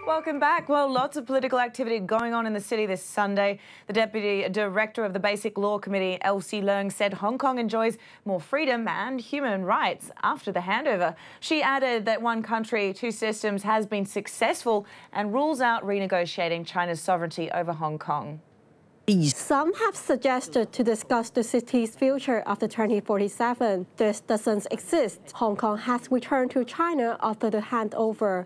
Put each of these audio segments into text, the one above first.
Welcome back. Well, lots of political activity going on in the city this Sunday. The Deputy Director of the Basic Law Committee, Elsie Leung, said Hong Kong enjoys more freedom and human rights after the handover. She added that one country, two systems has been successful and rules out renegotiating China's sovereignty over Hong Kong. Some have suggested to discuss the city's future after 2047. This doesn't exist. Hong Kong has returned to China after the handover.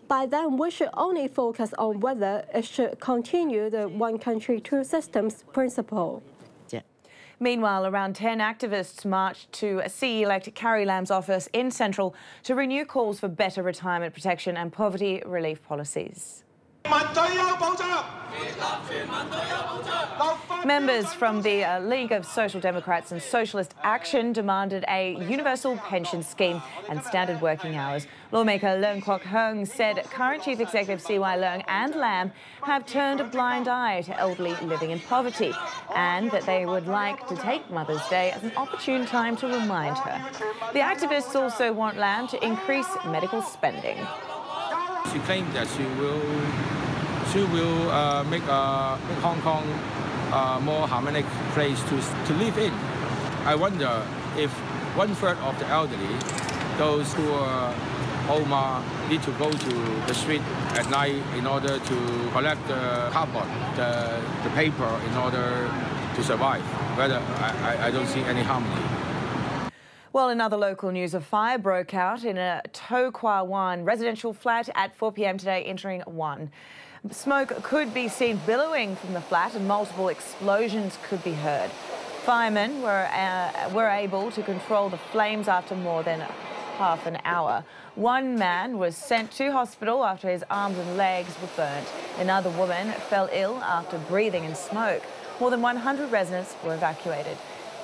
By then, we should only focus on whether it should continue the one country, two systems principle. Meanwhile, around 10 activists marched to CE-elect Carrie Lam's office in Central to renew calls for better retirement protection and poverty relief policies. Members from the League of Social Democrats and Socialist Action demanded a universal pension scheme and standard working hours. Lawmaker Leung Kwok Hung said current Chief Executive C.Y. Leung and Lam have turned a blind eye to elderly living in poverty and that they would like to take Mother's Day as an opportune time to remind her. The activists also want Lam to increase medical spending. She claimed that she will make Hong Kong a more harmonic place to live in. I wonder if 1/3 of the elderly, those who are Oma, need to go to the street at night in order to collect the cardboard, the paper, in order to survive. But I don't see any harmony. Well, in other local news, a fire broke out in a To Kwa Wan residential flat at 4 p.m. today, entering 1. Smoke could be seen billowing from the flat and multiple explosions could be heard. Firemen were able to control the flames after more than half an hour. One man was sent to hospital after his arms and legs were burnt. Another woman fell ill after breathing in smoke. More than 100 residents were evacuated.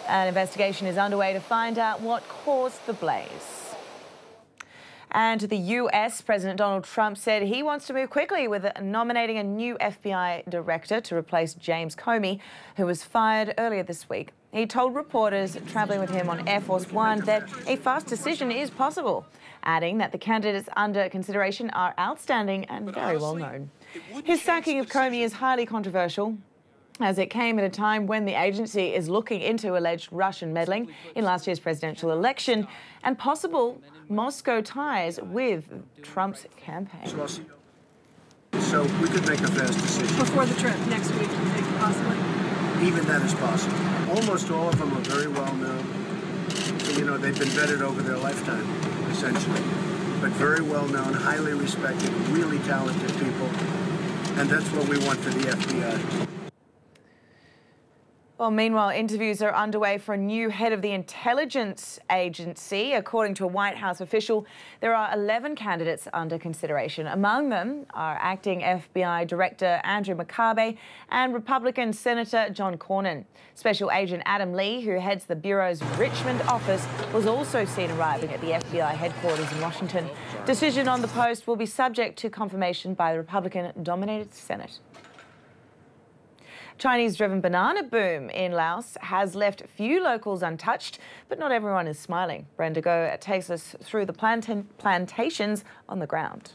An investigation is underway to find out what caused the blaze. And the US, President Donald Trump said he wants to move quickly with nominating a new FBI director to replace James Comey, who was fired earlier this week. He told reporters travelling with him on Air Force One that a fast decision is possible, adding that the candidates under consideration are outstanding and very well known. His sacking of Comey is highly controversial, as it came at a time when the agency is looking into alleged Russian meddling in last year's presidential election and possible Moscow ties with Trump's campaign. So we could make a fast decision. Before the trip next week, you think possibly? Even that is possible. Almost all of them are very well known. You know, they've been vetted over their lifetime, essentially. But very well known, highly respected, really talented people. And that's what we want for the FBI. Well, meanwhile, interviews are underway for a new head of the intelligence agency. According to a White House official, there are 11 candidates under consideration. Among them are acting FBI Director Andrew McCabe and Republican Senator John Cornyn. Special Agent Adam Lee, who heads the Bureau's Richmond office, was also seen arriving at the FBI headquarters in Washington. Decision on the post will be subject to confirmation by the Republican-dominated Senate. Chinese-driven banana boom in Laos has left few locals untouched, but not everyone is smiling. Brenda Go takes us through the plantations on the ground.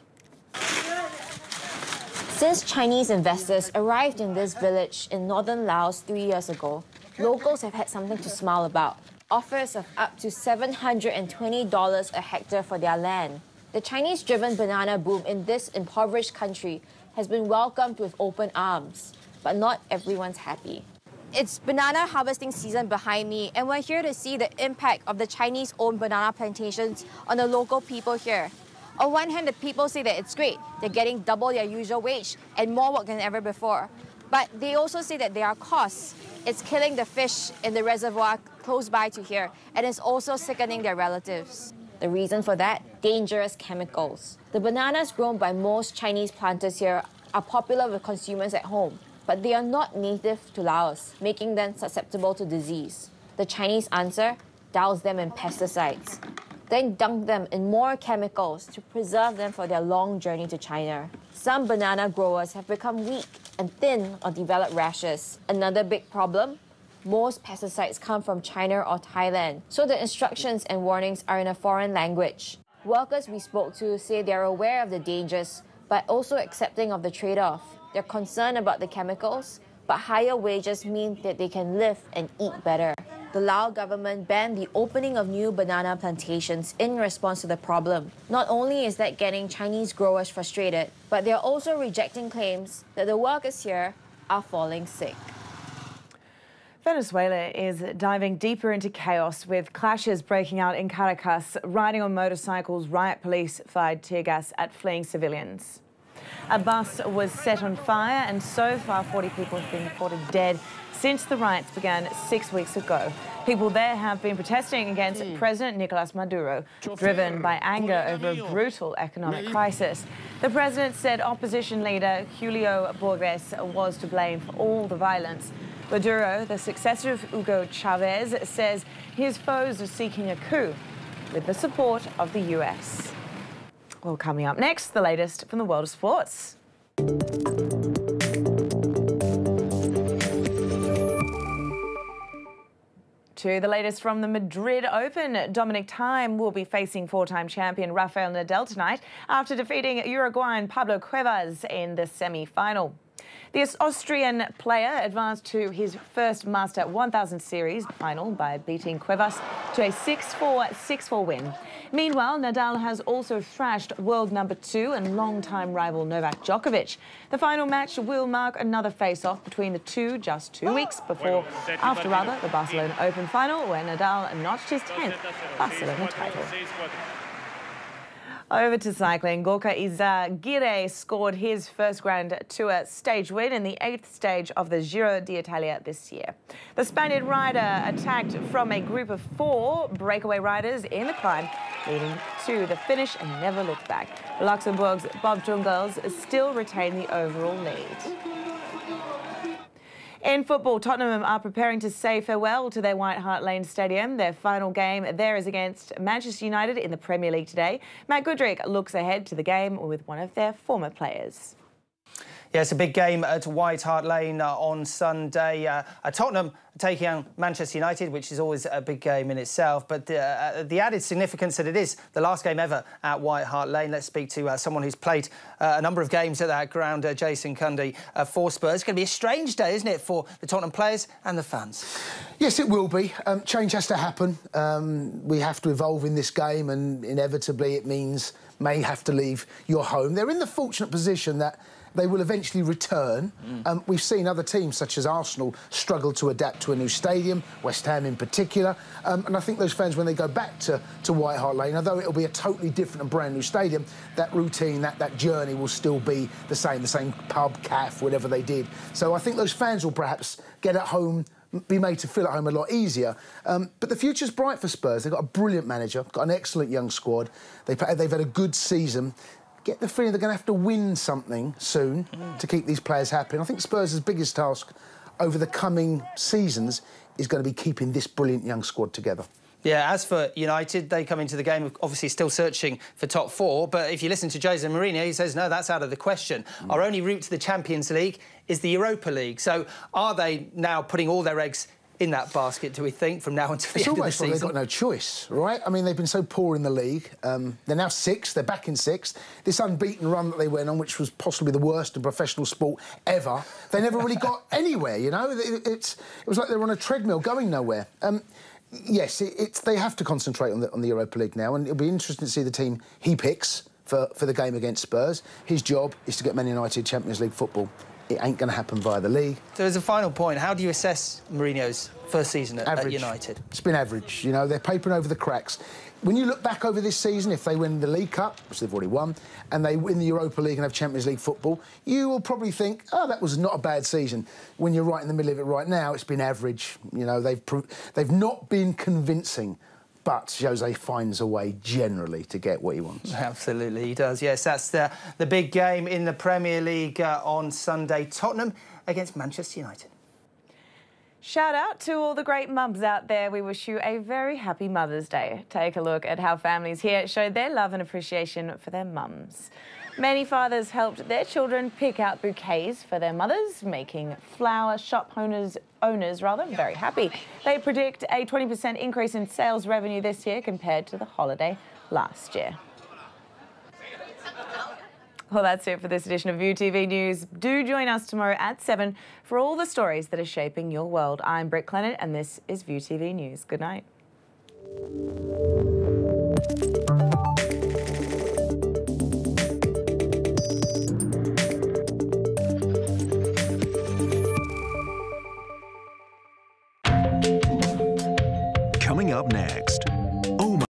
Since Chinese investors arrived in this village in northern Laos 3 years ago, locals have had something to smile about. Offers of up to $720 a hectare for their land. The Chinese-driven banana boom in this impoverished country has been welcomed with open arms. But not everyone's happy. It's banana harvesting season behind me, and we're here to see the impact of the Chinese-owned banana plantations on the local people here. On one hand, the people say that it's great. They're getting double their usual wage and more work than ever before. But they also say that there are costs. It's killing the fish in the reservoir close by to here, and it's also sickening their relatives. The reason for that? Dangerous chemicals. The bananas grown by most Chinese planters here are popular with consumers at home, but they are not native to Laos, making them susceptible to disease. The Chinese answer? Douse them in pesticides, then dunk them in more chemicals to preserve them for their long journey to China. Some banana growers have become weak and thin or develop rashes. Another big problem? Most pesticides come from China or Thailand, so the instructions and warnings are in a foreign language. Workers we spoke to say they're aware of the dangers, but also accepting of the trade-off. They're concerned about the chemicals, but higher wages mean that they can live and eat better. The Lao government banned the opening of new banana plantations in response to the problem. Not only is that getting Chinese growers frustrated, but they're also rejecting claims that the workers here are falling sick. Venezuela is diving deeper into chaos with clashes breaking out in Caracas. Riding on motorcycles, riot police fired tear gas at fleeing civilians. A bus was set on fire and so far 40 people have been reported dead since the riots began 6 weeks ago. People there have been protesting against President Nicolas Maduro, driven by anger over a brutal economic crisis. The president said opposition leader Julio Borges was to blame for all the violence. Maduro, the successor of Hugo Chavez, says his foes are seeking a coup with the support of the US. Well, coming up next, the latest from the world of sports. To the latest from the Madrid Open, Dominic Thiem will be facing four-time champion Rafael Nadal tonight after defeating Uruguayan Pablo Cuevas in the semi-final. The Austrian player advanced to his first Master 1000 Series final by beating Cuevas to a 6-4, 6-4 win. Meanwhile, Nadal has also thrashed world number 2 and longtime rival Novak Djokovic. The final match will mark another face-off between the two just 2 weeks after the Barcelona Open final, where Nadal notched his 10th Barcelona title. Over to cycling. Gorka Izagirre scored his first Grand Tour stage win in the 8th stage of the Giro d'Italia this year. The Spaniard rider attacked from a group of 4 breakaway riders in the climb, leading to the finish and never looked back. Luxembourg's Bob Jungels still retain the overall lead. In football, Tottenham are preparing to say farewell to their White Hart Lane Stadium. Their final game there is against Manchester United in the Premier League today. Matt Goodrick looks ahead to the game with one of their former players. Yeah, it's a big game at White Hart Lane on Sunday. Tottenham taking on Manchester United, which is always a big game in itself. But the added significance that it is the last game ever at White Hart Lane. Let's speak to someone who's played a number of games at that ground, Jason Cundy, for Spurs. It's going to be a strange day, isn't it, for the Tottenham players and the fans? Yes, it will be. Change has to happen. We have to evolve in this game, and inevitably it means may have to leave your home. They're in the fortunate position that they will eventually return. We've seen other teams, such as Arsenal, struggle to adapt to a new stadium, West Ham in particular. And I think those fans, when they go back to White Hart Lane, although it'll be a totally different and brand new stadium, that routine, that journey will still be the same pub, cafe, whatever they did. So I think those fans will perhaps get at home, be made to feel at home a lot easier. But the future's bright for Spurs. They've got a brilliant manager, got an excellent young squad. They've had a good season. Get the feeling they're going to have to win something soon to keep these players happy. And I think Spurs' biggest task over the coming seasons is going to be keeping this brilliant young squad together. Yeah, as for United, they come into the game obviously still searching for top 4. But if you listen to Jose Mourinho, he says, no, that's out of the question. Our only route to the Champions League is the Europa League. So are they now putting all their eggs in that basket, do we think, from now until the end of the season? It's almost like they've got no choice, right? I mean, they've been so poor in the league. They're now 6th, they're back in 6th. This unbeaten run that they went on, which was possibly the worst in professional sport ever, they never really got anywhere, you know? It was like they were on a treadmill going nowhere. Yes, they have to concentrate on the Europa League now, and it'll be interesting to see the team he picks for the game against Spurs. His job is to get Man United Champions League football. It ain't going to happen via the league. So as a final point, how do you assess Mourinho's first season at United? It's been average. You know, they're papering over the cracks. When you look back over this season, if they win the League Cup, which they've already won, and they win the Europa League and have Champions League football, you will probably think, oh, that was not a bad season. When you're right in the middle of it right now, it's been average. You know, they've not been convincing. But Jose finds a way, generally, to get what he wants. Absolutely, he does. Yes, that's the big game in the Premier League on Sunday. Tottenham against Manchester United. Shout out to all the great mums out there. We wish you a very happy Mother's Day. Take a look at how families here show their love and appreciation for their mums. Many fathers helped their children pick out bouquets for their mothers, making flower shop owners very happy. They predict a 20% increase in sales revenue this year compared to the holiday last year. Well, that's it for this edition of ViuTV News. Do join us tomorrow at 7 for all the stories that are shaping your world. I'm Britt Clennett, and this is ViuTV News. Good night. Coming up next.